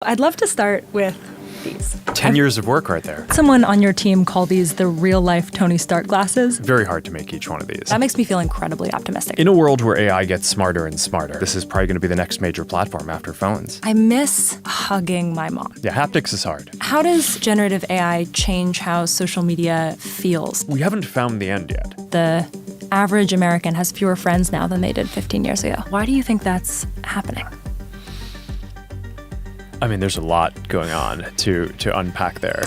I'd love to start with these. 10 years of work right there. Someone on your team called these the real-life Tony Stark glasses. Very hard to make each one of these. That makes me feel incredibly optimistic. In a world where AI gets smarter and smarter, this is probably going to be the next major platform after phones. I miss hugging my mom. Yeah, haptics is hard. How does generative AI change how social media feels? We haven't found the end yet. The average American has fewer friends now than they did 15 years ago. Why do you think that's happening? I mean, there's a lot going on to unpack there.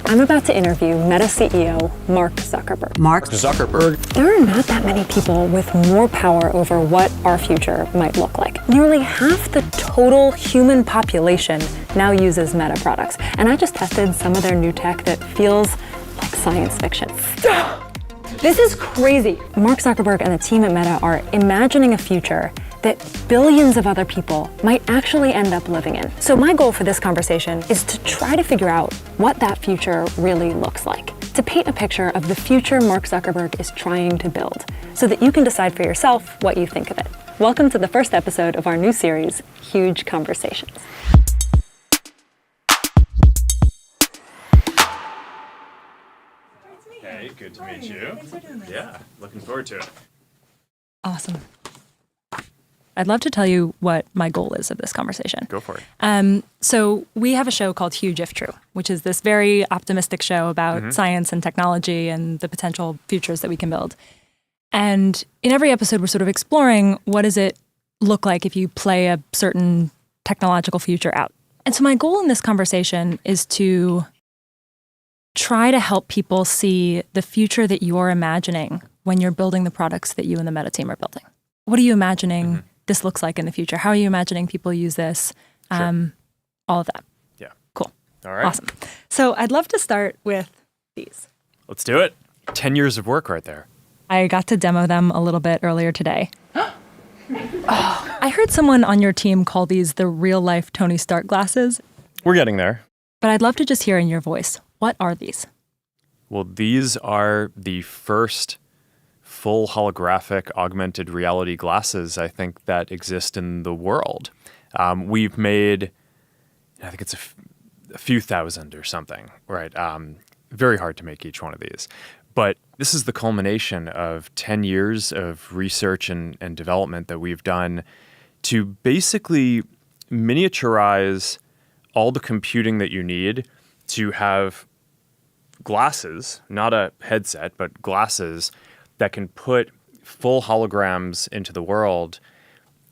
I'm about to interview Meta CEO Mark Zuckerberg. Mark Zuckerberg. There are not that many people with more power over what our future might look like. Nearly half the total human population now uses Meta products. And I just tested some of their new tech that feels like science fiction. This is crazy. Mark Zuckerberg and the team at Meta are imagining a future that billions of other people might actually end up living in. So my goal for this conversation is to try to figure out what that future really looks like, to paint a picture of the future Mark Zuckerberg is trying to build, so that you can decide for yourself what you think of it. Welcome to the first episode of our new series, Huge Conversations. Hey, good to meet you. Thanks for doing this. Yeah, looking forward to it. Awesome. I'd love to tell you what my goal is of this conversation. Go for it. So we have a show called Huge If True, which is this very optimistic show about science and technology and the potential futures that we can build. And in every episode, we're sort of exploring what does it look like if you play a certain technological future out. And so my goal in this conversation is to try to help people see the future that you're imagining when you're building the products that you and the Meta team are building. What are you imagining this looks like in the future? How are you imagining people use this? Sure. All of that. Yeah. Cool. All right. Awesome. So I'd love to start with these. Let's do it. 10 years of work right there. I got to demo them a little bit earlier today. I heard someone on your team call these the real-life Tony Stark glasses. We're getting there. But I'd love to just hear in your voice, what are these? Well, these are the first full holographic augmented reality glasses, I think, that exist in the world. We've made, I think it's a few thousand or something, right? Very hard to make each one of these. But this is the culmination of 10 years of research and development that we've done to basically miniaturize all the computing that you need to have glasses, not a headset, but glasses that can put full holograms into the world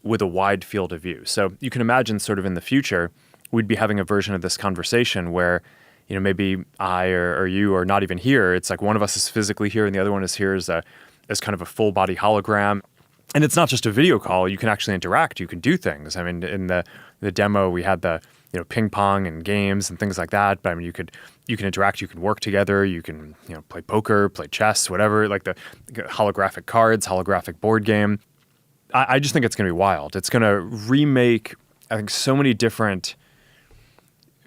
with a wide field of view. So you can imagine sort of in the future, we'd be having a version of this conversation where, you know, maybe I or you are not even here. It's like one of us is physically here and the other one is here as kind of a full body hologram. And it's not just a video call. You can actually interact. You can do things. I mean, in the demo, we had the ping pong and games and things like that. But I mean, you can interact. You can work together. You can play poker, play chess, whatever. Like the holographic cards, holographic board game. I just think it's going to be wild. It's going to remake, I think, so many different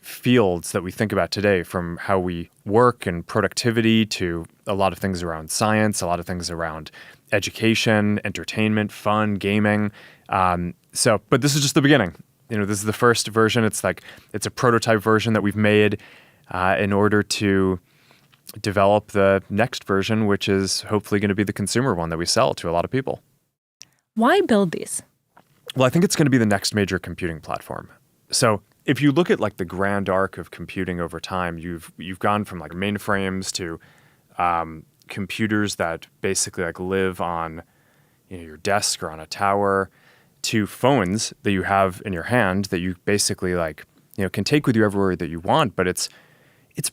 fields that we think about today, from how we work and productivity to a lot of things around science, a lot of things around education, entertainment, fun, gaming. But this is just the beginning. This is the first version. It's a prototype version that we've made in order to develop the next version, which is hopefully going to be the consumer one that we sell to a lot of people. Why build these? Well, I think it's going to be the next major computing platform. So if you look at like the grand arc of computing over time, you've gone from like mainframes to computers that basically like live on your desk or on a tower, to phones that you have in your hand that you basically can take with you everywhere that you want, but it's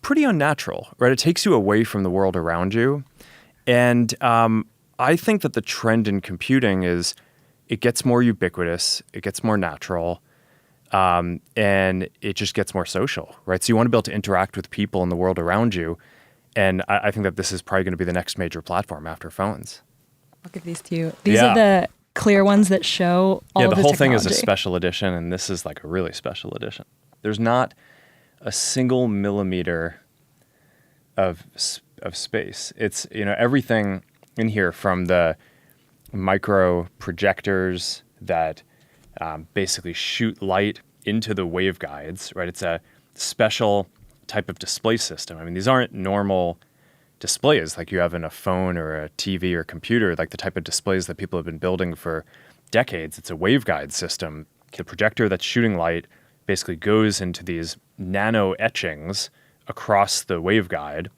pretty unnatural, right? It takes you away from the world around you. And I think that the trend in computing is it gets more ubiquitous, it gets more natural, and it just gets more social, right? So you want to be able to interact with people in the world around you. And I think that this is probably going to be the next major platform after phones. I'll give these to you. These are the clear ones that show all of the whole technology. thing is a special edition, and this is like a really special edition. There's not a single millimeter of space. It's, everything in here, from the micro projectors that basically shoot light into the waveguides, right? It's a special type of display system. I mean, these aren't normal displays like you have in a phone or a TV or computer, like the type of displays that people have been building for decades. It's a waveguide system. The projector that's shooting light basically goes into these nano etchings across the waveguide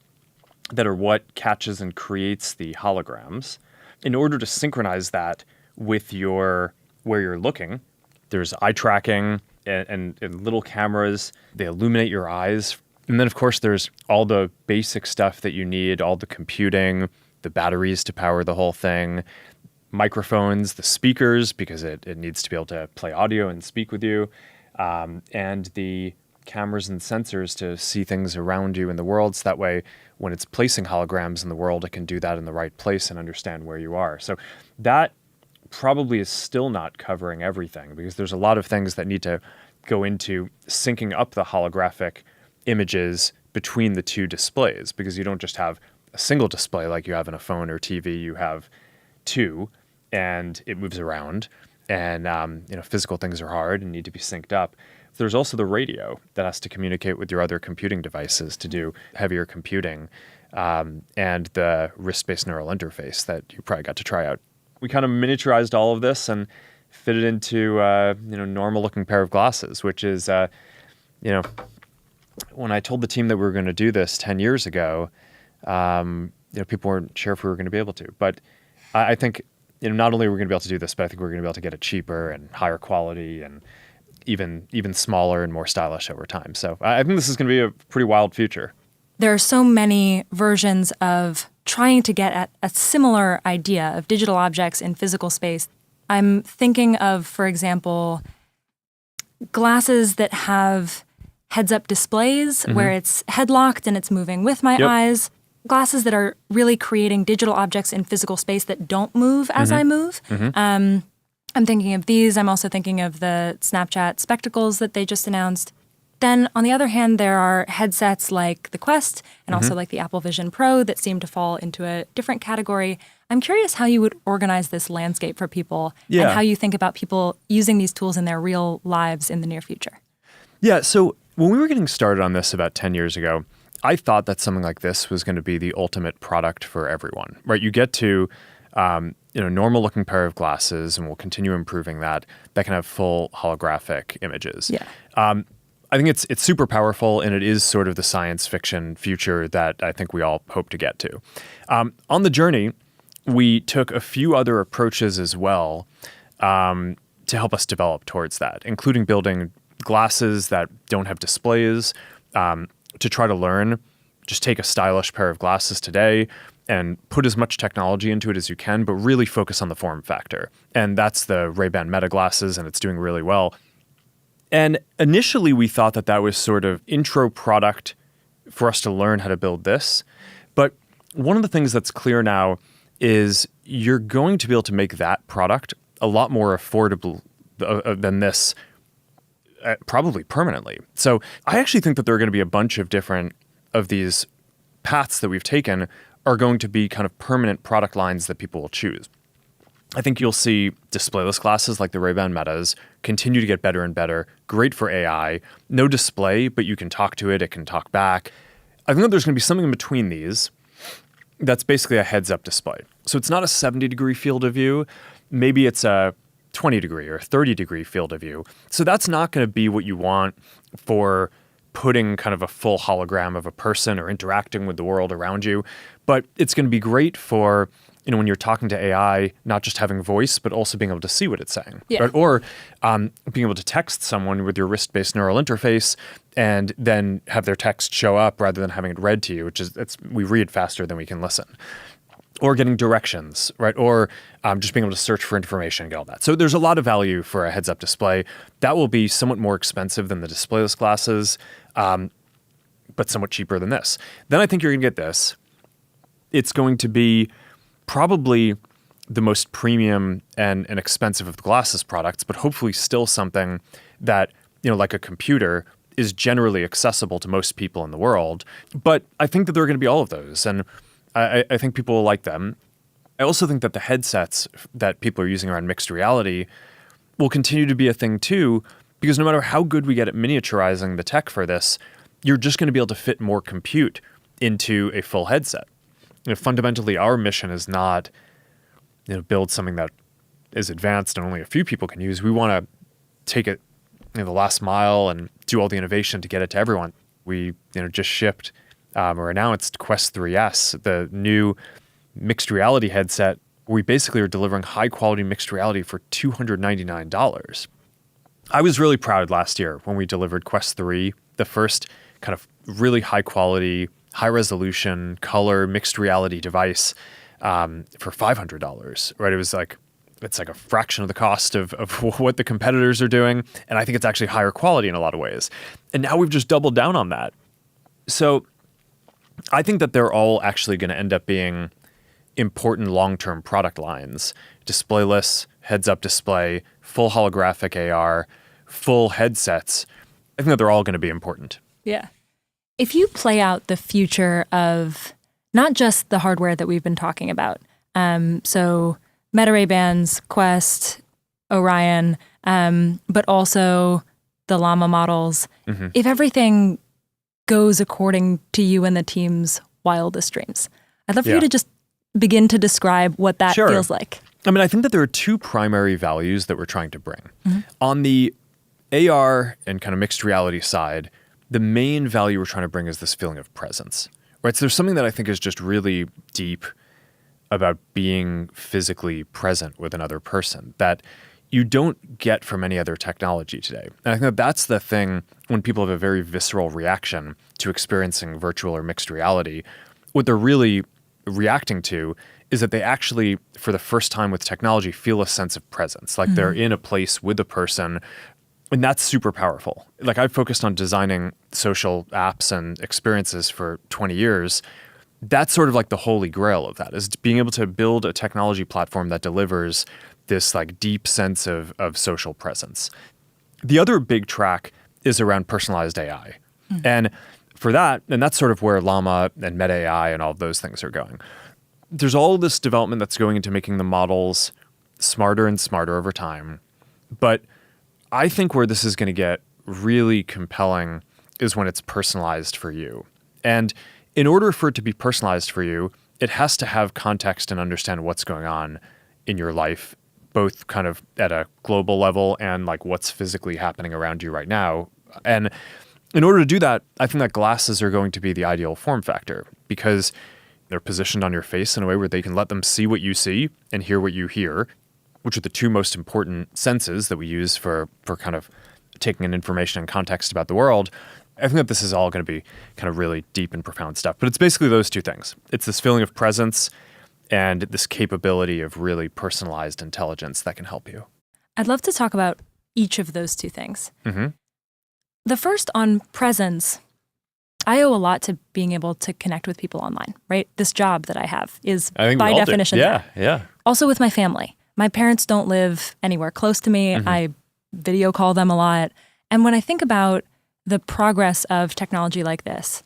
that are what catches and creates the holograms. In order to synchronize that with where you're looking, there's eye tracking and little cameras. They illuminate your eyes. And then, of course, there's all the basic stuff that you need, all the computing, the batteries to power the whole thing, microphones, the speakers, because it needs to be able to play audio and speak with you, and the cameras and sensors to see things around you in the world. So that way, when it's placing holograms in the world, it can do that in the right place and understand where you are. So that probably is still not covering everything, because there's a lot of things that need to go into syncing up the holographic images between the two displays, because you don't just have a single display like you have in a phone or TV. You have two, and it moves around, and physical things are hard and need to be synced up. There's also the radio that has to communicate with your other computing devices to do heavier computing, and the wrist-based neural interface that you probably got to try out. We kind of miniaturized all of this and fit it into normal-looking pair of glasses, which is when I told the team that we were going to do this 10 years ago, people weren't sure if we were going to be able to. But I think not only are we going to be able to do this, but I think we're going to be able to get it cheaper and higher quality and even smaller and more stylish over time. So I think this is going to be a pretty wild future. There are so many versions of trying to get at a similar idea of digital objects in physical space. I'm thinking of, for example, glasses that have heads-up displays where it's head-locked and it's moving with my eyes. Glasses that are really creating digital objects in physical space that don't move as I move. I'm thinking of these. I'm also thinking of the Snapchat spectacles that they just announced. Then, on the other hand, there are headsets like the Quest and also like the Apple Vision Pro that seem to fall into a different category. I'm curious how you would organize this landscape for people and how you think about people using these tools in their real lives in the near future. Yeah, so when we were getting started on this about 10 years ago, I thought that something like this was going to be the ultimate product for everyone, right? You get to normal looking pair of glasses, and we'll continue improving that can have full holographic images. Yeah. I think it's super powerful, and it is sort of the science fiction future that I think we all hope to get to. On the journey, we took a few other approaches as well to help us develop towards that, including building glasses that don't have displays to try to learn. Just take a stylish pair of glasses today and put as much technology into it as you can, but really focus on the form factor. And that's the Ray-Ban Meta glasses, and it's doing really well. And initially, we thought that was sort of intro product for us to learn how to build this. But one of the things that's clear now is you're going to be able to make that product a lot more affordable than this, probably permanently. So I actually think that there are going to be a bunch of different of these paths that we've taken are going to be kind of permanent product lines that people will choose. I think you'll see displayless glasses like the Ray-Ban Metas continue to get better and better. Great for AI. No display, but you can talk to it. It can talk back. I think that there's going to be something in between these that's basically a heads-up display. So it's not a 70-degree field of view. Maybe it's a 20-degree or 30-degree field of view. So that's not going to be what you want for putting kind of a full hologram of a person or interacting with the world around you. But it's going to be great for, when you're talking to AI, not just having voice, but also being able to see what it's saying. Yeah. Right? Or being able to text someone with your wrist-based neural interface and then have their text show up rather than having it read to you, which is, we read faster than we can listen. Or getting directions, right? Or just being able to search for information and get all that. So there's a lot of value for a heads-up display. That will be somewhat more expensive than the displayless glasses, but somewhat cheaper than this. Then I think you're going to get this. It's going to be probably the most premium and expensive of the glasses products, but hopefully still something that, like a computer, is generally accessible to most people in the world. But I think that there are going to be all of those. And I think people will like them. I also think that the headsets that people are using around mixed reality will continue to be a thing too, because no matter how good we get at miniaturizing the tech for this, you're just going to be able to fit more compute into a full headset. Fundamentally, our mission is not build something that is advanced and only a few people can use. We want to take it the last mile and do all the innovation to get it to everyone. We just shipped or announced Quest 3S, the new mixed reality headset. We basically are delivering high quality mixed reality for $299. I was really proud last year when we delivered Quest 3, the first kind of really high quality, high resolution, color mixed reality device for $500, right? It's like a fraction of the cost of what the competitors are doing. And I think it's actually higher quality in a lot of ways. And now we've just doubled down on that. So I think that they're all actually going to end up being important long-term product lines. Displayless, heads-up display, full holographic AR, full headsets. I think that they're all going to be important. Yeah. If you play out the future of not just the hardware that we've been talking about, so Meta Ray-Bans, Quest, Orion, but also the Llama models, if everything goes according to you and the team's wildest dreams, I'd love for you to just begin to describe what that feels like. I mean, I think that there are two primary values that we're trying to bring. On the AR and kind of mixed reality side, the main value we're trying to bring is this feeling of presence, right? So there's something that I think is just really deep about being physically present with another person that you don't get from any other technology today. And I think that that's the thing when people have a very visceral reaction to experiencing virtual or mixed reality. What they're really reacting to is that they actually, for the first time with technology, feel a sense of presence, like they're in a place with a person. And that's super powerful. Like I've focused on designing social apps and experiences for 20 years. That's sort of like the holy grail of that, is being able to build a technology platform that delivers this like deep sense of social presence. The other big track is around personalized AI. And for that, and that's sort of where Llama and Meta AI and all of those things are going. There's all this development that's going into making the models smarter and smarter over time. But I think where this is going to get really compelling is when it's personalized for you. And in order for it to be personalized for you, it has to have context and understand what's going on in your life, both kind of at a global level and like what's physically happening around you right now. And in order to do that, I think that glasses are going to be the ideal form factor because they're positioned on your face in a way where they can let them see what you see and hear what you hear, which are the two most important senses that we use for kind of taking in information and context about the world. I think that this is all going to be kind of really deep and profound stuff. But it's basically those two things. It's this feeling of presence and this capability of really personalized intelligence that can help you. I'd love to talk about each of those two things. The first on presence, I owe a lot to being able to connect with people online, right? This job that I have is by definition that. Yeah. Also with my family. My parents don't live anywhere close to me. I video call them a lot. And when I think about the progress of technology like this,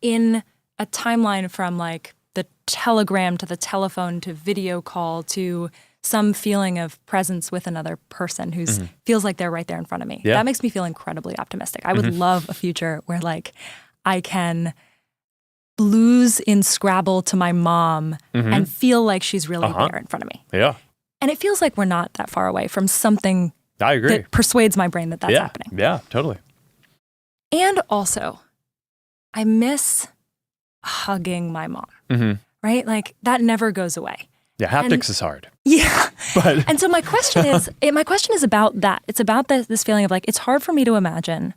in a timeline from like the telegram to the telephone to video call to some feeling of presence with another person who feels like they're right there in front of me. That makes me feel incredibly optimistic. I would love a future where like I can lose in Scrabble to my mom and feel like she's really there in front of me. Yeah. And it feels like we're not that far away from something I agree. that persuades my brain that that's happening. Yeah, totally. And also, I miss hugging my mom, right? Like that never goes away. Yeah, haptics is hard. Yeah. And so my question is about that. It's about this feeling of like, it's hard for me to imagine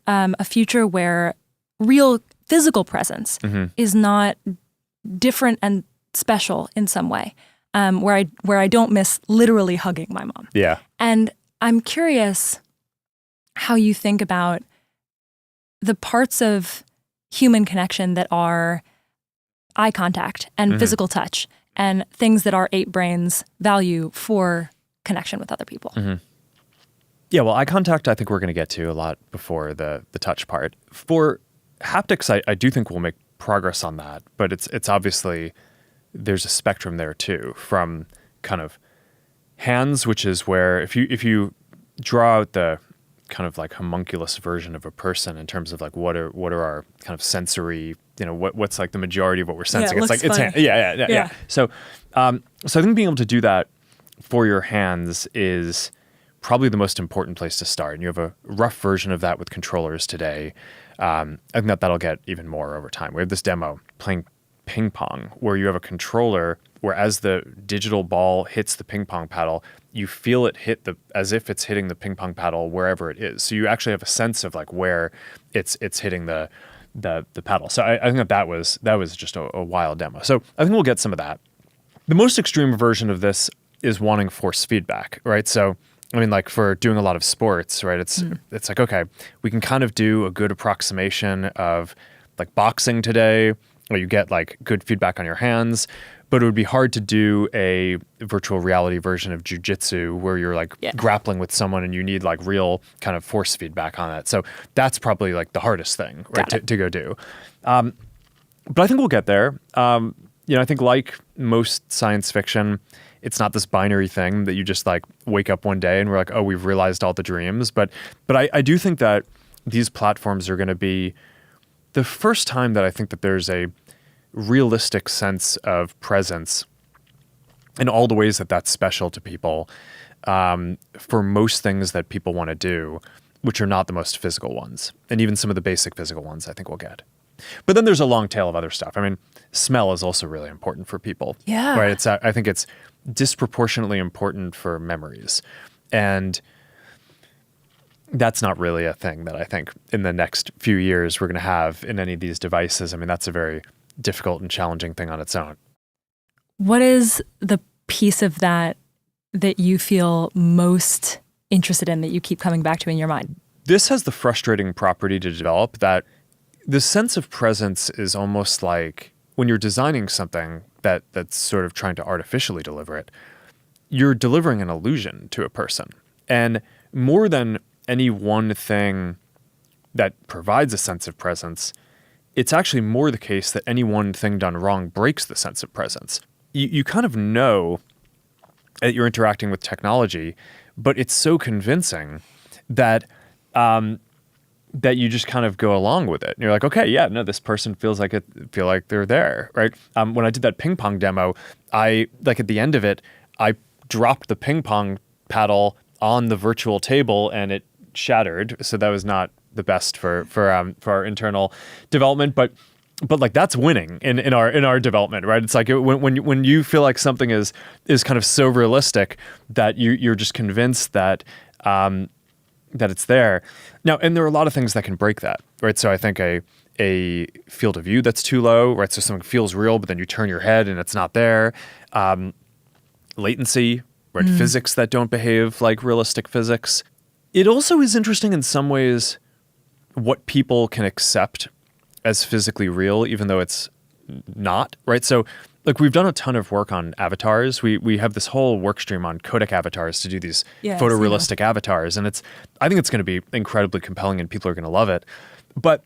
a future where real physical presence is not different and special in some way, where I don't miss literally hugging my mom. Yeah. And I'm curious how you think about the parts of human connection that are eye contact and physical touch and things that our ape brains value for connection with other people. Yeah, well, eye contact I think we're going to get to a lot before the touch part. For haptics, I do think we'll make progress on that, but it's obviously, there's a spectrum there too, from kind of hands, which is where if you draw out the kind of like homunculus version of a person in terms of like what are our kind of sensory, what's like the majority of what we're sensing. It's like funny. it's hand. Yeah. So I think being able to do that for your hands is probably the most important place to start. And you have a rough version of that with controllers today. I think that'll get even more over time. We have this demo playing ping pong where you have a controller where as the digital ball hits the ping pong paddle, you feel it hit as if it's hitting the ping pong paddle wherever it is. So you actually have a sense of like where it's hitting the paddle. So I think that was just a wild demo. So I think we'll get some of that. The most extreme version of this is wanting force feedback, right? So I mean, like for doing a lot of sports, right? It's like, okay, we can kind of do a good approximation of like boxing today, or you get like good feedback on your hands, but it would be hard to do a virtual reality version of jiu-jitsu where you're like grappling with someone and you need like real kind of force feedback on that. So that's probably like the hardest thing, right, to go do. But I think we'll get there. I think like most science fiction, it's not this binary thing that you just like wake up one day and we're like, oh, we've realized all the dreams. But I do think that these platforms are going to be the first time that I think that there's a realistic sense of presence in all the ways that that's special to people for most things that people want to do, which are not the most physical ones. And even some of the basic physical ones I think we'll get. But then there's a long tail of other stuff. I mean, smell is also really important for people. Yeah. Right? I think it's disproportionately important for memories. And that's not really a thing that I think in the next few years we're going to have in any of these devices. I mean, that's a very difficult and challenging thing on its own. What is the piece of that you feel most interested in, that you keep coming back to in your mind? This has the frustrating property to develop that the sense of presence is almost like when you're designing something that's sort of trying to artificially deliver it, you're delivering an illusion to a person. And more than any one thing that provides a sense of presence, it's actually more the case that any one thing done wrong breaks the sense of presence. You kind of know that you're interacting with technology, but it's so convincing that that you just kind of go along with it. And you're like, okay, yeah, no, this person feel like they're there, right? When I did that ping pong demo, at the end of it, I dropped the ping pong paddle on the virtual table and it shattered. So that was not the best for our internal development, but like that's winning in our development, right? It's like when you feel like something is kind of so realistic that you're just convinced that that it's there. Now, and there are a lot of things that can break that, right? So I think a field of view that's too low, right? So something feels real, but then you turn your head and it's not there. Latency, right? Physics that don't behave like realistic physics. It also is interesting in some ways what people can accept as physically real, even though it's not, right? So like we've done a ton of work on avatars. We have this whole work stream on codec avatars to do these photorealistic avatars. And I think it's going to be incredibly compelling and people are going to love it. But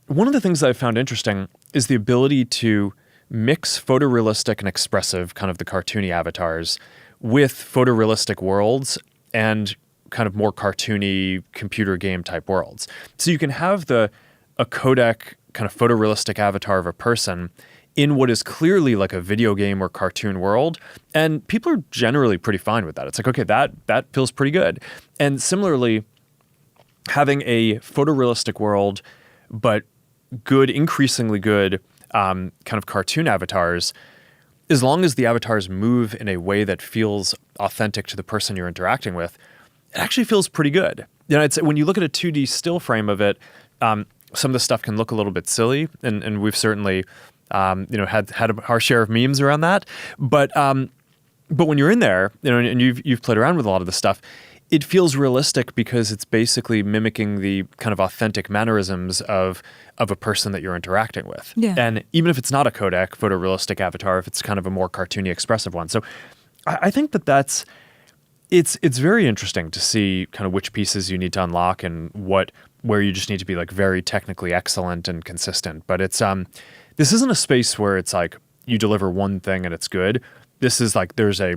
one of the things that I found interesting is the ability to mix photorealistic and expressive, kind of the cartoony avatars, with photorealistic worlds and kind of more cartoony computer game type worlds. So you can have a codec kind of photorealistic avatar of a person in what is clearly like a video game or cartoon world. And people are generally pretty fine with that. It's like, okay, that feels pretty good. And similarly, having a photorealistic world, but good, increasingly good kind of cartoon avatars, as long as the avatars move in a way that feels authentic to the person you're interacting with, it actually feels pretty good. It's when you look at a 2D still frame of it, some of the stuff can look a little bit silly, and we've certainly had our share of memes around that. But when you're in there, and you've played around with a lot of the stuff, it feels realistic because it's basically mimicking the kind of authentic mannerisms of a person that you're interacting with. Yeah. And even if it's not a codec photorealistic avatar, if it's kind of a more cartoony expressive one. So I think that's it's very interesting to see kind of which pieces you need to unlock and where you just need to be like very technically excellent and consistent. But it's this isn't a space where it's like you deliver one thing and it's good. This is like there's a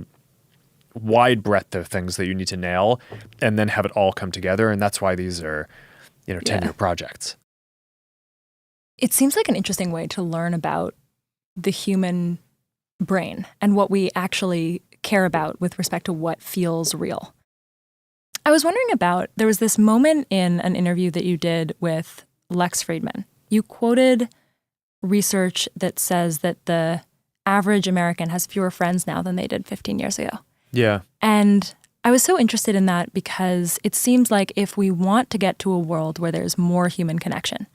wide breadth of things that you need to nail and then have it all come together. And that's why these are, 10-year projects. It seems like an interesting way to learn about the human brain and what we actually care about with respect to what feels real. I was wondering about, there was this moment in an interview that you did with Lex Friedman. You quoted research that says that the average American has fewer friends now than they did 15 years ago. Yeah. And I was so interested in that because it seems like if we want to get to a world where there's more human connection,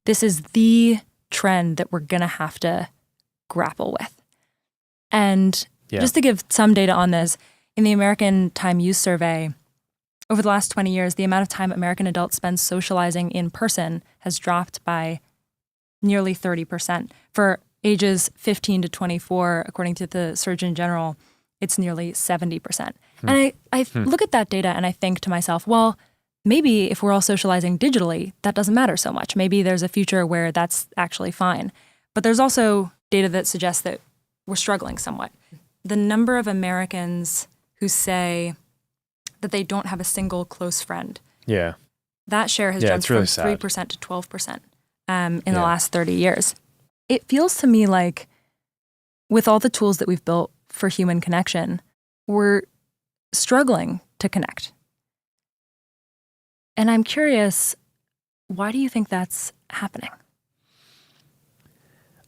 this is the trend that we're going to have to grapple with. And just to give some data on this, in the American Time Use Survey, over the last 20 years, the amount of time American adults spend socializing in person has dropped by nearly 30%. For ages 15 to 24, according to the Surgeon General, it's nearly 70%. And I look at that data and I think to myself, well, maybe if we're all socializing digitally, that doesn't matter so much. Maybe there's a future where that's actually fine. But there's also data that suggests that we're struggling somewhat. The number of Americans who say that they don't have a single close friend, that share has jumped really from 3% to 12% in the last 30 years. It feels to me like with all the tools that we've built for human connection, we're struggling to connect. And I'm curious, why do you think that's happening?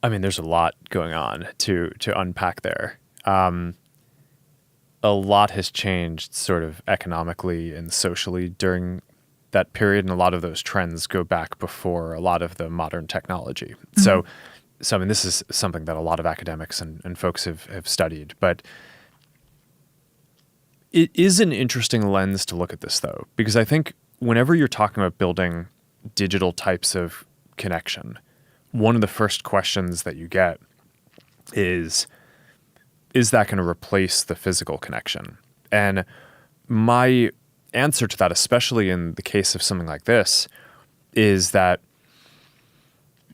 I mean, there's a lot going on to unpack there. A lot has changed sort of economically and socially during that period, and a lot of those trends go back before a lot of the modern technology. So I mean, this is something that a lot of academics and folks have studied, but it is an interesting lens to look at this, though, because I think whenever you're talking about building digital types of connection, one of the first questions that you get is that going to replace the physical connection? And my answer to that, especially in the case of something like this, is that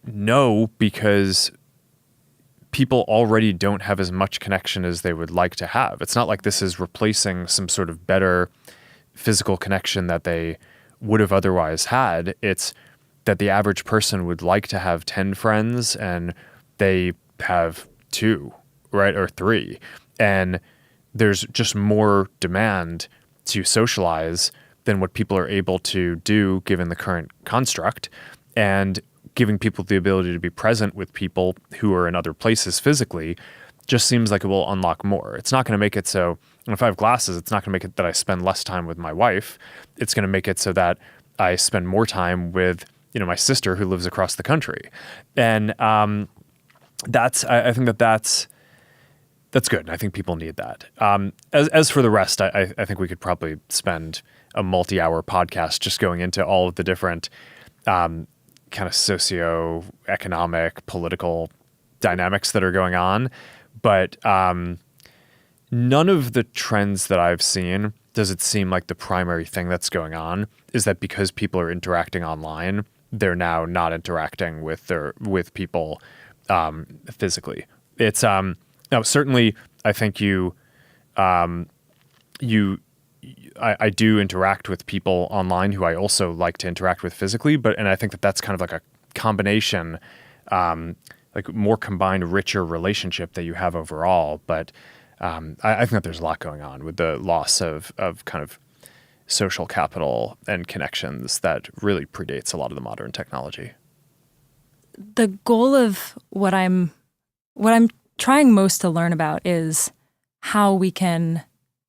no, because people already don't have as much connection as they would like to have. It's not like this is replacing some sort of better physical connection that they would have otherwise had. It's that the average person would like to have 10 friends and they have 2, right? Or 3. And there's just more demand to socialize than what people are able to do given the current construct. And giving people the ability to be present with people who are in other places physically just seems like it will unlock more. It's not going to make it so, if I have glasses, it's not going to make it that I spend less time with my wife. It's going to make it so that I spend more time with, my sister who lives across the country. And I think that's good. And I think people need that. As for the rest, I think we could probably spend a multi-hour podcast just going into all of the different kind of socio-economic, political dynamics that are going on. But none of the trends that I've seen does it seem like the primary thing that's going on is that because people are interacting online, they're now not interacting with people physically. It's now certainly I think I do interact with people online who I also like to interact with physically, and I think that's kind of like a combination, like more combined, richer relationship that you have overall. But I think that there's a lot going on with the loss of kind of social capital and connections that really predates a lot of the modern technology. The goal of what I'm trying most to learn about is how we can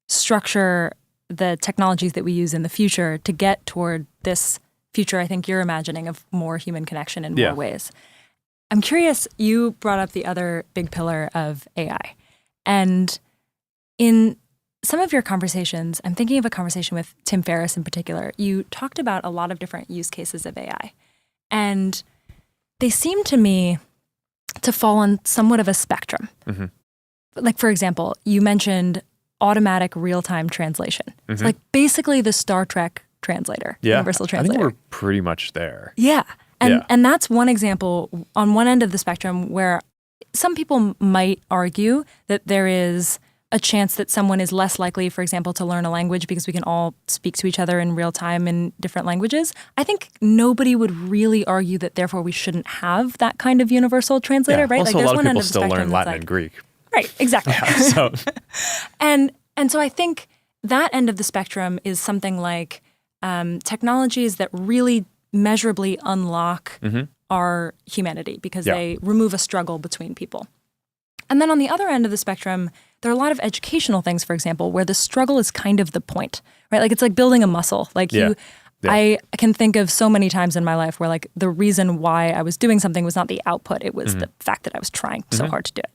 structure the technologies that we use in the future to get toward this future I think you're imagining of more human connection in more ways. I'm curious, you brought up the other big pillar of AI. And in some of your conversations, I'm thinking of a conversation with Tim Ferriss in particular, you talked about a lot of different use cases of AI. And they seem to me to fall on somewhat of a spectrum. Mm-hmm. Like, for example, you mentioned automatic real-time translation. Mm-hmm. It's like basically the Star Trek translator, universal translator. I think we're pretty much there. Yeah. And that's one example on one end of the spectrum where some people might argue that there is a chance that someone is less likely, for example, to learn a language because we can all speak to each other in real time in different languages. I think nobody would really argue that therefore we shouldn't have that kind of universal translator, right? Also, like, a lot of one end people the still spectrum learn that's Latin like, and Greek. Right, exactly. Yeah, so And so I think that end of the spectrum is something like technologies that really measurably unlock our humanity because they remove a struggle between people. And then on the other end of the spectrum, there are a lot of educational things, for example, where the struggle is kind of the point, right? Like it's like building a muscle. Like I can think of so many times in my life where like the reason why I was doing something was not the output. It was the fact that I was trying so hard to do it.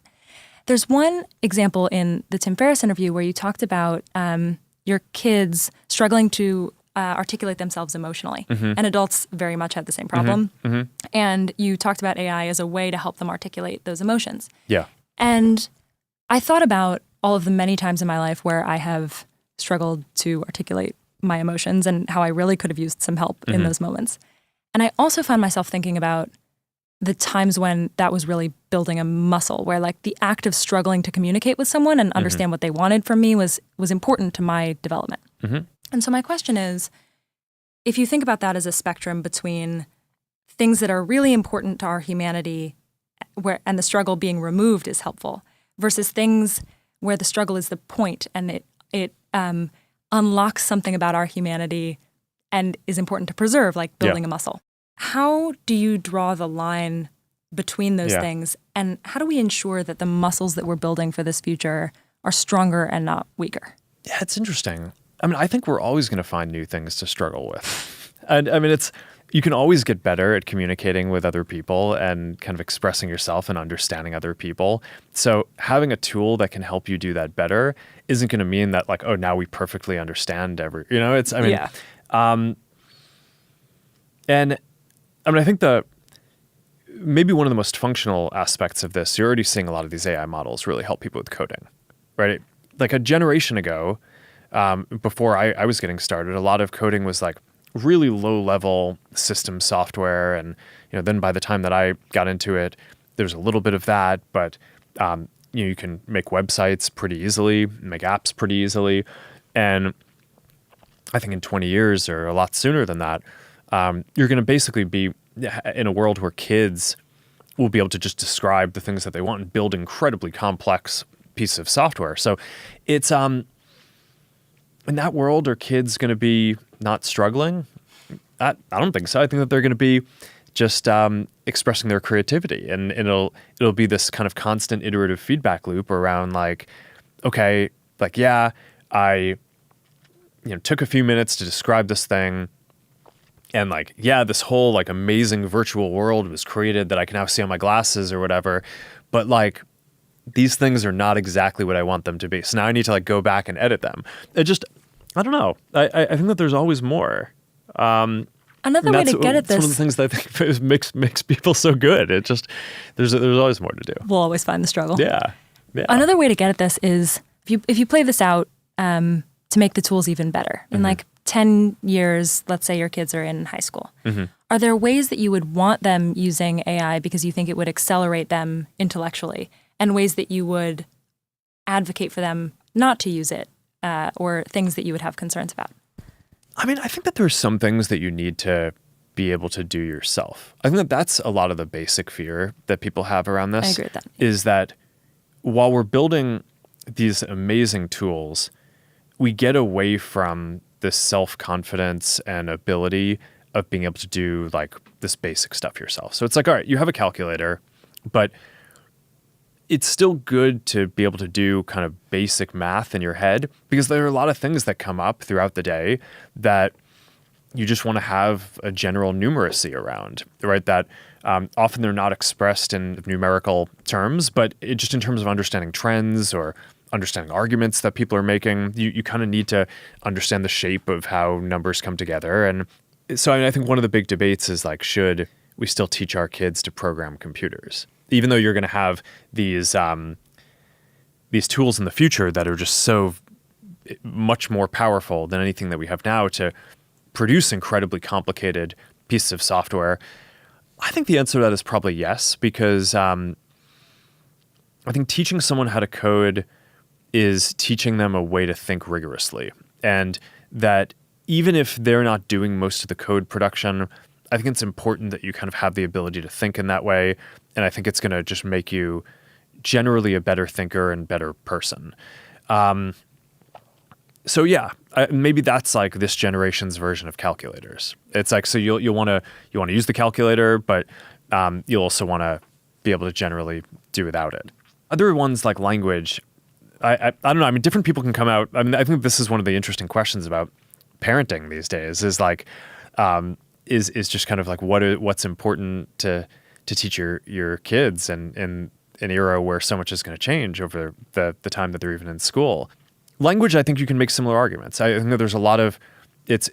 There's one example in the Tim Ferriss interview where you talked about your kids struggling to articulate themselves emotionally. And adults very much have the same problem. And you talked about AI as a way to help them articulate those emotions. Yeah. And I thought about all of the many times in my life where I have struggled to articulate my emotions and how I really could have used some help in those moments. And I also found myself thinking about the times when that was really building a muscle, where like the act of struggling to communicate with someone and understand what they wanted from me was important to my development. And so my question is, if you think about that as a spectrum between things that are really important to our humanity and the struggle being removed is helpful, versus things where the struggle is the point and it unlocks something about our humanity and is important to preserve, like building a muscle. How do you draw the line between those things, and how do we ensure that the muscles that we're building for this future are stronger and not weaker? Yeah, it's interesting. I mean, I think we're always going to find new things to struggle with. And I mean, you can always get better at communicating with other people and kind of expressing yourself and understanding other people. So having a tool that can help you do that better isn't going to mean that like, oh, now we perfectly understand I think maybe one of the most functional aspects of this, you're already seeing a lot of these AI models really help people with coding, right? Like a generation ago, before I was getting started, a lot of coding was like really low level system software. And, then by the time that I got into it, there's a little bit of that, but, you can make websites pretty easily, make apps pretty easily. And I think in 20 years or a lot sooner than that, you're going to basically be in a world where kids will be able to just describe the things that they want and build incredibly complex pieces of software. So it's, in that world, are kids going to be not struggling? I don't think so. I think that they're going to be just expressing their creativity, and it'll be this kind of constant iterative feedback loop around like, okay, like, yeah, I took a few minutes to describe this thing, and like, yeah, this whole like amazing virtual world was created that I can now see on my glasses or whatever, but like, these things are not exactly what I want them to be. So now I need to like go back and edit them. I don't know. I think that there's always more. Another way to get at this. It's one of the things that I think makes people so good. It just, there's always more to do. We'll always find the struggle. Yeah. Another way to get at this is if you play this out to make the tools even better. In like 10 years, let's say your kids are in high school. Are there ways that you would want them using AI because you think it would accelerate them intellectually, and ways that you would advocate for them not to use it, or things that you would have concerns about? I mean, I think that there's some things that you need to be able to do yourself. I think that that's a lot of the basic fear that people have around this. I agree with that. Is that while we're building these amazing tools, we get away from this self-confidence and ability of being able to do like this basic stuff yourself. So it's like, all right, you have a calculator, but it's still good to be able to do kind of basic math in your head, because there are a lot of things that come up throughout the day that you just want to have a general numeracy around, right? That often they're not expressed in numerical terms, but just in terms of understanding trends or understanding arguments that people are making, you kind of need to understand the shape of how numbers come together. And so I think one of the big debates is like, should we still teach our kids to program computers? Even though you're going to have these tools in the future that are just so much more powerful than anything that we have now to produce incredibly complicated pieces of software, I think the answer to that is probably yes, because I think teaching someone how to code is teaching them a way to think rigorously. And that even if they're not doing most of the code production, I think it's important that you kind of have the ability to think in that way. And I think it's going to just make you generally a better thinker and better person. So yeah, maybe that's like this generation's version of calculators. It's like, so you'll want to use the calculator, but you'll also want to be able to generally do without it. Other ones like language, I don't know. I mean, different people can come out. I mean, I think this is one of the interesting questions about parenting these days. Is like, is just kind of like what's important to teach your kids in an era where so much is going to change over the time that they're even in school. Language, I think you can make similar arguments. I think that there's a lot of it's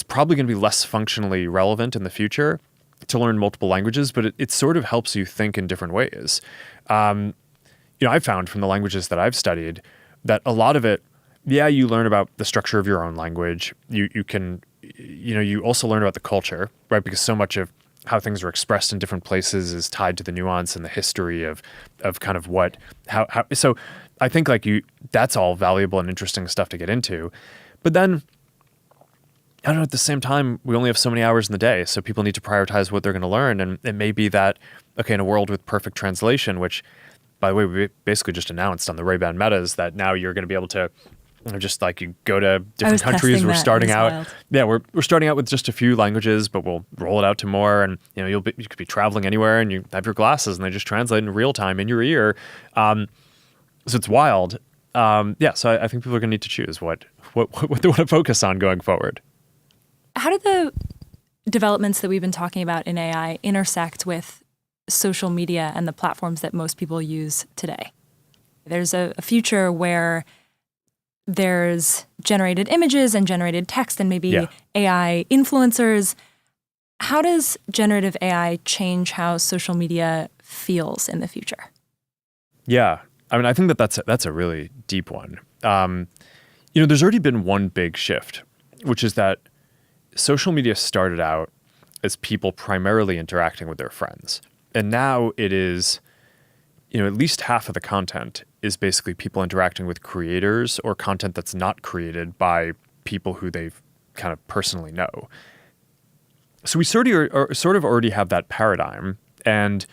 probably going to be less functionally relevant in the future to learn multiple languages, but it sort of helps you think in different ways. I've found from the languages that I've studied that a lot of it, you learn about the structure of your own language. You can, you also learn about the culture, right? Because so much of how things are expressed in different places is tied to the nuance and the history of kind of how. So I think that's all valuable and interesting stuff to get into. But then, I don't know, at the same time, we only have so many hours in the day, so people need to prioritize what they're going to learn. And it may be that, okay, in a world with perfect translation, which, by the way, we basically just announced on the Ray-Ban Metas that now you're going to be able to just like you go to different countries. We're starting out. Yeah, we're starting out with just a few languages, but we'll roll it out to more. And you could be traveling anywhere, and you have your glasses, and they just translate in real time in your ear. So it's wild. So I think people are going to need to choose what they want to focus on going forward. How do the developments that we've been talking about in AI intersect with social media and the platforms that most people use today? There's a future where there's generated images and generated text and maybe AI influencers. How does generative AI change how social media feels in the future? Yeah. I mean, I think that's a really deep one. There's already been one big shift, which is that social media started out as people primarily interacting with their friends. And now it is, at least half of the content is basically people interacting with creators or content that's not created by people who they kind of personally know. So we sort of already have that paradigm. And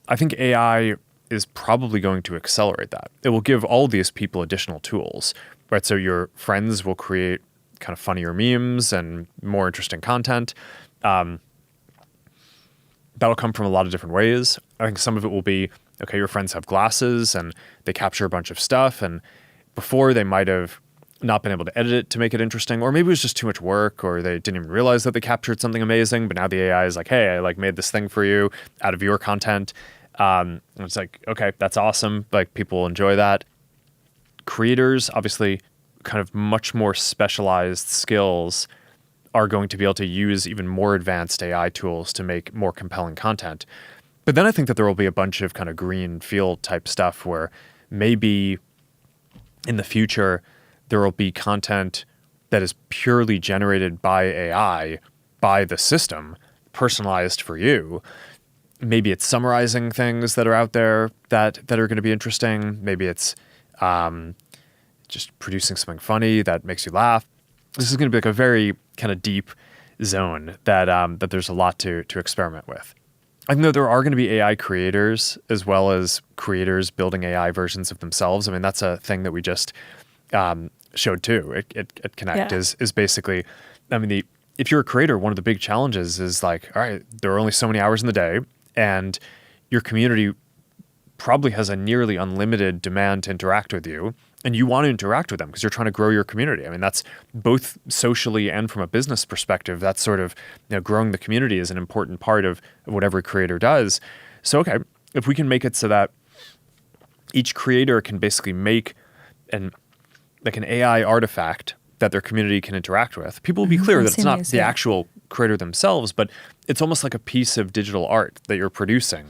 I think AI is probably going to accelerate that. It will give all these people additional tools, right? So your friends will create kind of funnier memes and more interesting content. That'll come from a lot of different ways. I think some of it will be, okay, your friends have glasses and they capture a bunch of stuff, and before they might have not been able to edit it to make it interesting, or maybe it was just too much work, or they didn't even realize that they captured something amazing, but now the AI is like, hey, I made this thing for you out of your content. And it's like, okay, that's awesome. People will enjoy that. Creators, obviously, kind of much more specialized skills are going to be able to use even more advanced AI tools to make more compelling content. But then I think that there will be a bunch of kind of green field type stuff where maybe in the future there will be content that is purely generated by AI, by the system, personalized for you. Maybe it's summarizing things that are out there that are going to be interesting. Maybe it's just producing something funny that makes you laugh. This is going to be a very kind of deep zone that there's a lot to experiment with. I think that there are going to be AI creators as well as creators building AI versions of themselves. I mean, that's a thing that we just showed too at Connect is basically, I mean, if you're a creator, one of the big challenges is all right, there are only so many hours in the day, and your community probably has a nearly unlimited demand to interact with you, and you want to interact with them because you're trying to grow your community. I mean, that's both socially and from a business perspective. That's sort of, growing the community is an important part of what every creator does. So, okay, if we can make it so that each creator can basically make an AI artifact that their community can interact with, people will be clear that it's not the actual creator themselves, but it's almost like a piece of digital art that you're producing,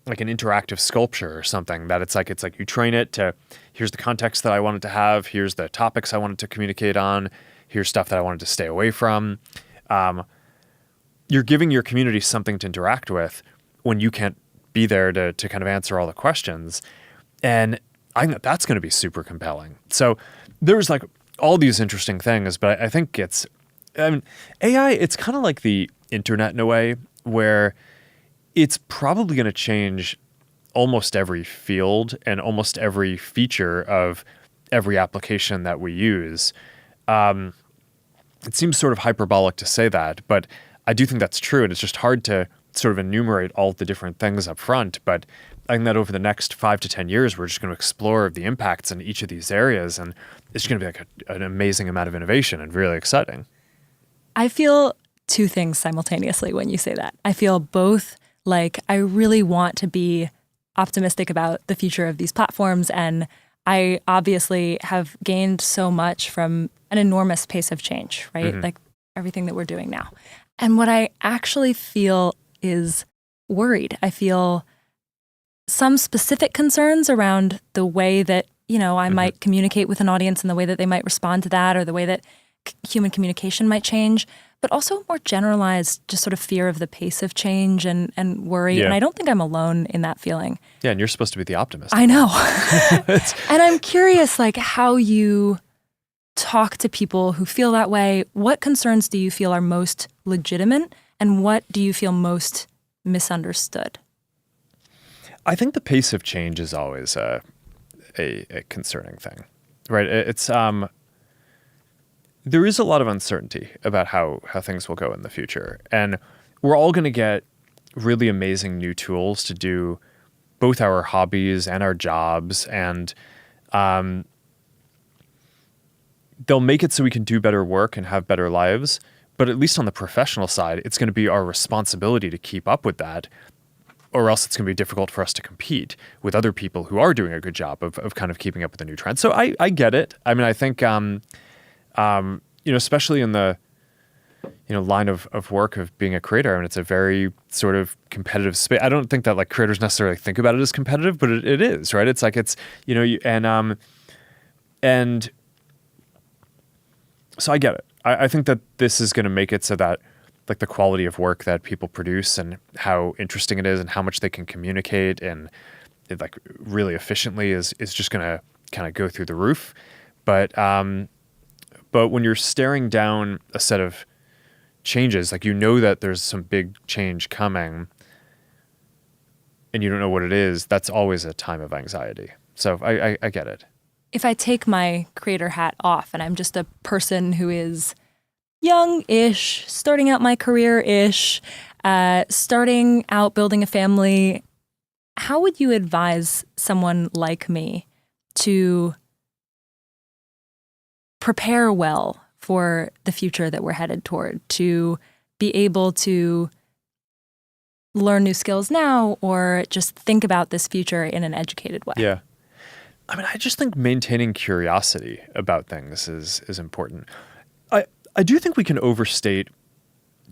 like an interactive sculpture or something that it's like you train it to, here's the context that I want it to have, here's the topics I want it to communicate on, here's stuff that I wanted to stay away from. You're giving your community something to interact with when you can't be there to kind of answer all the questions. And I think that that's going to be super compelling. So there's like all these interesting things, but I think AI, it's kind of like the internet in a way where it's probably going to change almost every field and almost every feature of every application that we use. It seems sort of hyperbolic to say that, but I do think that's true. And it's just hard to sort of enumerate all the different things up front. But I think that over the next 5 to 10 years, we're just going to explore the impacts in each of these areas. And it's going to be like an amazing amount of innovation and really exciting. I feel two things simultaneously when you say that. I feel both like I really want to be optimistic about the future of these platforms. And I obviously have gained so much from an enormous pace of change, right? Like everything that we're doing now. And what I actually feel is worried. I feel some specific concerns around the way that, I might communicate with an audience and the way that they might respond to that, or the way that human communication might change, but also more generalized, just sort of fear of the pace of change and worry. Yeah. And I don't think I'm alone in that feeling. Yeah, and you're supposed to be the optimist. I know. And I'm curious, like, how you talk to people who feel that way. What concerns do you feel are most legitimate, and what do you feel most misunderstood? I think the pace of change is always a concerning thing, right? It's there is a lot of uncertainty about how things will go in the future, and we're all going to get really amazing new tools to do both our hobbies and our jobs, and they'll make it so we can do better work and have better lives. But at least on the professional side, it's going to be our responsibility to keep up with that, or else it's going to be difficult for us to compete with other people who are doing a good job of kind of keeping up with the new trends. So I get it. I mean, I think, especially in the, line of work of being a creator, I mean, it's a very sort of competitive space. I don't think that like creators necessarily think about it as competitive, but it is, right? It's like, and so I get it. I think that this is going to make it so that like the quality of work that people produce and how interesting it is and how much they can communicate and like really efficiently is just going to kind of go through the roof. But when you're staring down a set of changes, like that there's some big change coming and you don't know what it is, that's always a time of anxiety. So I get it. If I take my creator hat off and I'm just a person who is young-ish, starting out my career-ish, starting out building a family, how would you advise someone like me to prepare well for the future that we're headed toward, to be able to learn new skills now or just think about this future in an educated way? Yeah. I mean, I just think maintaining curiosity about things is important. I do think we can overstate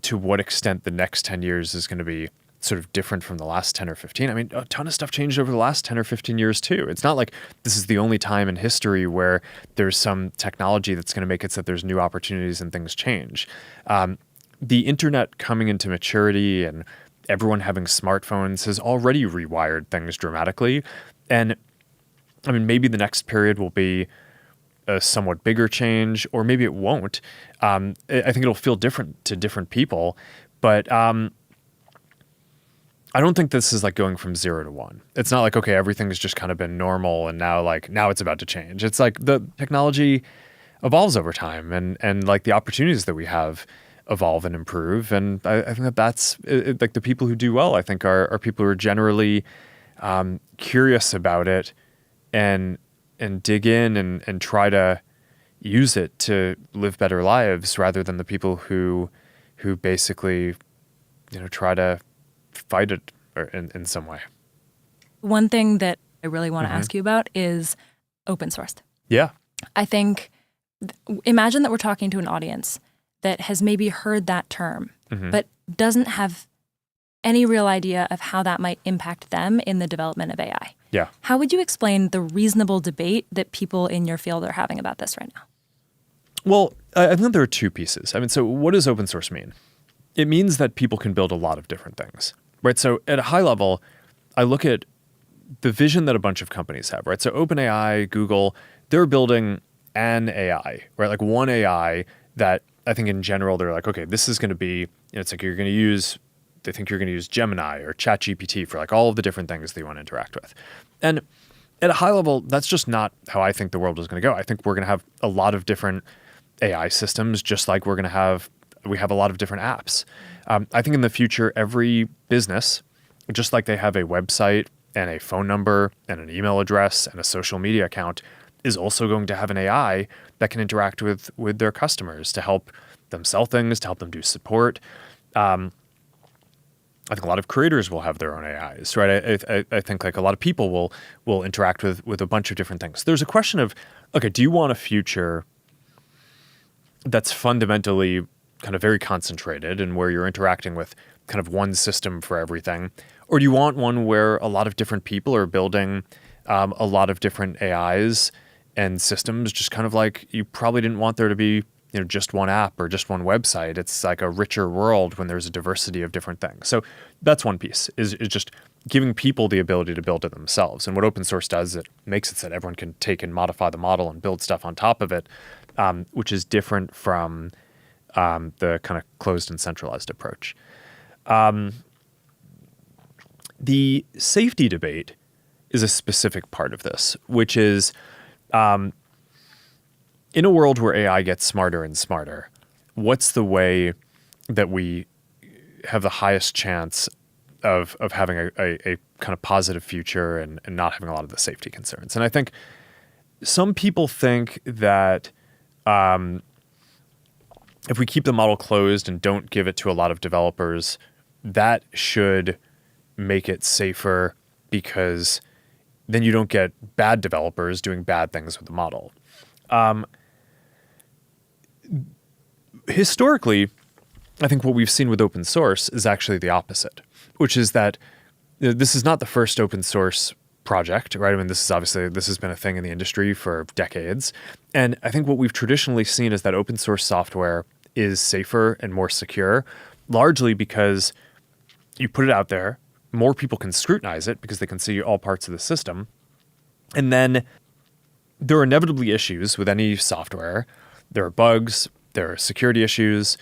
to what extent the next 10 years is going to be sort of different from the last 10 or 15. I mean, a ton of stuff changed over the last 10 or 15 years too. It's not like this is the only time in history where there's some technology that's going to make it so that there's new opportunities and things change. The internet coming into maturity and everyone having smartphones has already rewired things dramatically. And I mean, maybe the next period will be a somewhat bigger change, or maybe it won't. I think it'll feel different to different people, but I don't think this is like going from 0 to 1. It's not like, okay, everything's just kind of been normal and now it's about to change. It's like the technology evolves over time and like the opportunities that we have evolve and improve. And I think that's like the people who do well, I think are people who are generally curious about it and dig in and try to use it to live better lives rather than the people who basically, try to fight it in some way. One thing that I really want to ask you about is open sourced. Yeah. I think, imagine that we're talking to an audience that has maybe heard that term, but doesn't have any real idea of how that might impact them in the development of AI. Yeah. How would you explain the reasonable debate that people in your field are having about this right now? Well, I think there are two pieces. I mean, so what does open source mean? It means that people can build a lot of different things, right? So at a high level, I look at the vision that a bunch of companies have, right? So OpenAI, Google, they're building an AI, right? Like one AI that I think in general, they're like, okay, this is going to be, it's like they think you're going to use Gemini or ChatGPT for like all of the different things that you want to interact with. And at a high level, that's just not how I think the world is going to go. I think we're going to have a lot of different AI systems, just like we have a lot of different apps. I think in the future, every business, just like they have a website and a phone number and an email address and a social media account, is also going to have an AI that can interact with their customers to help them sell things, to help them do support. I think a lot of creators will have their own AIs, right? I think like a lot of people will interact with a bunch of different things. There's a question of, okay, do you want a future that's fundamentally kind of very concentrated and where you're interacting with kind of one system for everything? Or do you want one where a lot of different people are building a lot of different AIs and systems, just kind of like you probably didn't want there to be just one app or just one website. It's like a richer world when there's a diversity of different things. So that's one piece, is just giving people the ability to build it themselves. And what open source does, it makes it so that everyone can take and modify the model and build stuff on top of it, which is different from the kind of closed and centralized approach. The safety debate is a specific part of this, which is in a world where AI gets smarter and smarter, what's the way that we have the highest chance of having a kind of positive future and not having a lot of the safety concerns? And I think some people think that if we keep the model closed and don't give it to a lot of developers, that should make it safer because then you don't get bad developers doing bad things with the model. Historically, I think what we've seen with open source is actually the opposite, which is that this is not the first open source project, right? I mean, this has been a thing in the industry for decades. And I think what we've traditionally seen is that open source software is safer and more secure, largely because you put it out there, more people can scrutinize it because they can see all parts of the system. And then there are inevitably issues with any software. There are bugs, there are security issues.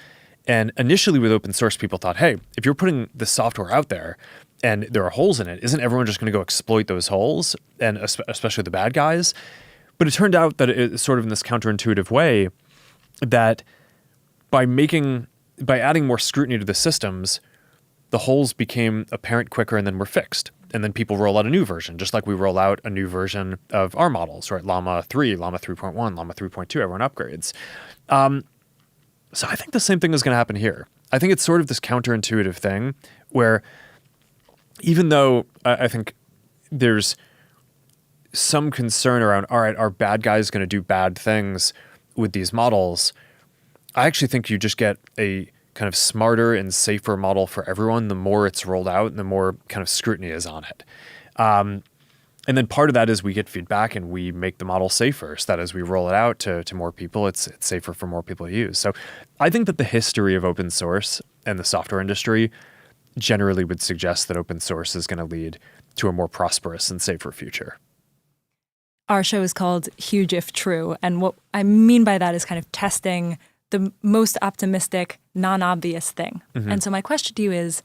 And initially with open source, people thought, hey, if you're putting this software out there and there are holes in it, isn't everyone just going to go exploit those holes, and especially the bad guys? But it turned out that it's sort of in this counterintuitive way that by adding more scrutiny to the systems, the holes became apparent quicker and then were fixed. And then people roll out a new version, just like we roll out a new version of our models, right? Llama 3, Llama 3.1, Llama 3.2, everyone upgrades. So I think the same thing is going to happen here. I think it's sort of this counterintuitive thing where even though I think there's some concern around, all right, are bad guys going to do bad things with these models? I actually think you just get a kind of smarter and safer model for everyone the more it's rolled out and the more kind of scrutiny is on it. And then part of that is we get feedback and we make the model safer so that as we roll it out to more people, it's safer for more people to use. So I think that the history of open source and the software industry generally would suggest that open source is going to lead to a more prosperous and safer future. Our show is called Huge If True. And what I mean by that is kind of testing the most optimistic, non-obvious thing. Mm-hmm. And so my question to you is,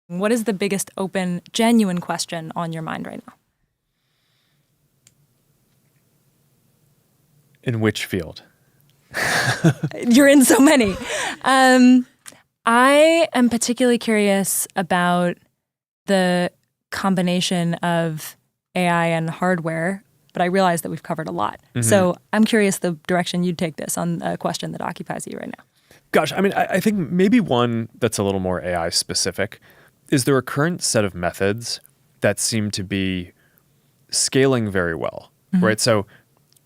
what is the biggest open, genuine question on your mind right now? In which field? You're in so many. I am particularly curious about the combination of AI and hardware, but I realize that we've covered a lot. Mm-hmm. So I'm curious the direction you'd take this on a question that occupies you right now. Gosh, I mean, I think maybe one that's a little more AI specific is there a current set of methods that seem to be scaling very well, mm-hmm. right? So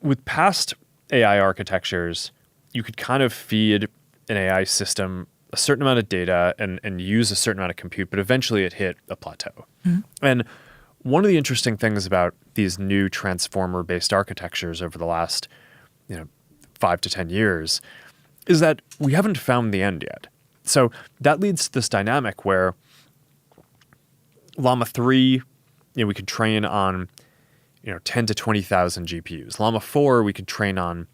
with past AI architectures, you could kind of feed an AI system a certain amount of data and use a certain amount of compute, but eventually it hit a plateau. Mm-hmm. And one of the interesting things about these new transformer-based architectures over the last 5 to 10 years is that we haven't found the end yet. So that leads to this dynamic where Llama 3 we could train on 10 to 20,000 GPUs. Llama 4, we could train on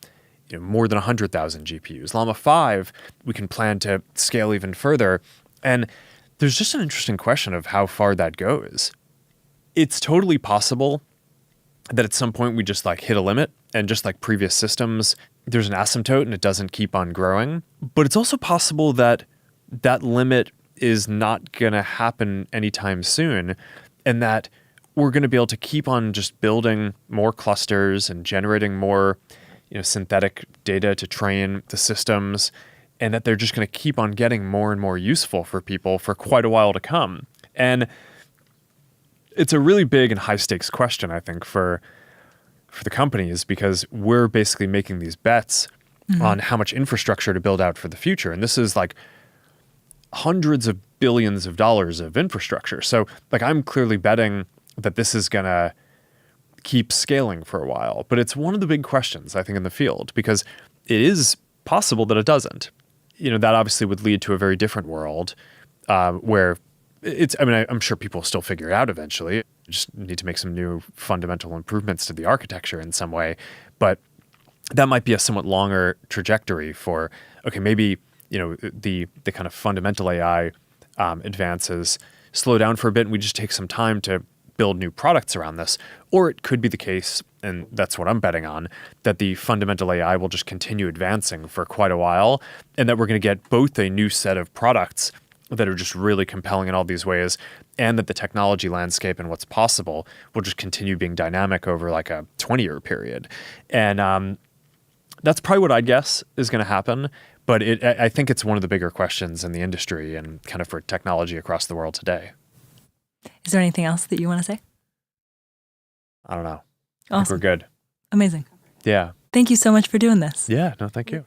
more than 100,000 GPUs. Llama 5, we can plan to scale even further. And there's just an interesting question of how far that goes. It's totally possible that at some point we just hit a limit, and just like previous systems, there's an asymptote and it doesn't keep on growing. But it's also possible that that limit is not going to happen anytime soon, and that we're going to be able to keep on just building more clusters and generating more synthetic data to train the systems, and that they're just going to keep on getting more and more useful for people for quite a while to come. And it's a really big and high stakes question, I think, for the companies, because we're basically making these bets on how much infrastructure to build out for the future. And this is like hundreds of billions of dollars of infrastructure. So I'm clearly betting that this is going to keep scaling for a while. But it's one of the big questions, I think, in the field, because it is possible that it doesn't. That obviously would lead to a very different world where I'm sure people will still figure it out eventually. You just need to make some new fundamental improvements to the architecture in some way. But that might be a somewhat longer trajectory for, okay, maybe, the kind of fundamental AI advances slow down for a bit and we just take some time to build new products around this. Or it could be the case, and that's what I'm betting on, that the fundamental AI will just continue advancing for quite a while, and that we're going to get both a new set of products that are just really compelling in all these ways, and that the technology landscape and what's possible will just continue being dynamic over like a 20-year period. And that's probably what I'd guess is going to happen. But I think it's one of the bigger questions in the industry and kind of for technology across the world today. Is there anything else that you want to say? I don't know. Awesome. I think we're good. Amazing. Yeah. Thank you so much for doing this. Yeah. No, thank you.